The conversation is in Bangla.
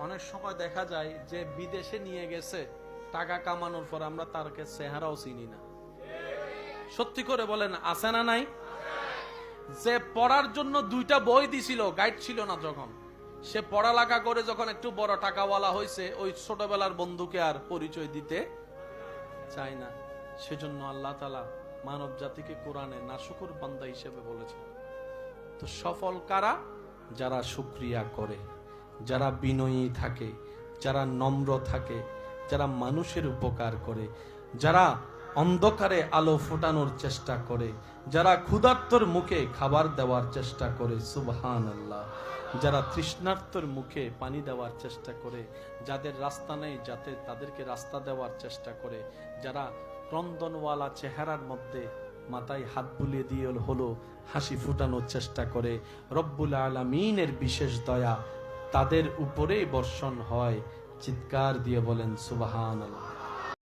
অনেক সময় দেখা যায় যে বিদেশে নিয়ে গেছে টাকা কামানোর পর আমরা তারকে চেহারাও চিনি না। সত্যি করে বলেন, আছে না নাই? যে পড়ার জন্য 2টা বই দিছিল, গাইড ছিল না, যখন সে পড়ালেখা করে যখন একটু বড় টাকাওয়ালা হয়েছে, ওই ছোটবেলার বন্ধুকে আর পরিচয় দিতে চায় না। সেজন্য আল্লাহ তাআলা মানব জাতিকে কোরআনে নাশুকর বান্দা হিসেবে বলেছেন। তো সফল কারা? যারা শুকরিয়া করে, যারা বিনয়ী থাকে, যারা নম্র থাকে, যারা মানুষের উপকার করে, যারা অন্ধকারে আলো ফোটানোর চেষ্টা করে, যারা ক্ষুধার্তর মুখে খাবার দেওয়ার চেষ্টা করে, সুবহানাল্লাহ, যারা তৃষ্ণার্তর মুখে পানি দেওয়ার চেষ্টা করে, যাদের রাস্তা নেই যাতে তাদেরকে রাস্তা দেওয়ার চেষ্টা করে, যারা ক্রন্দনওয়ালা চেহারার মধ্যে মাথায় হাত বুলিয়ে দিয়ে হলো হাসি ফুটানোর চেষ্টা করে, রব্বুল আলামিনের বিশেষ দয়া তাদের উপরেই বর্ষণ হয়। চিৎকার দিয়ে বলেন সুবহানাল্লাহ।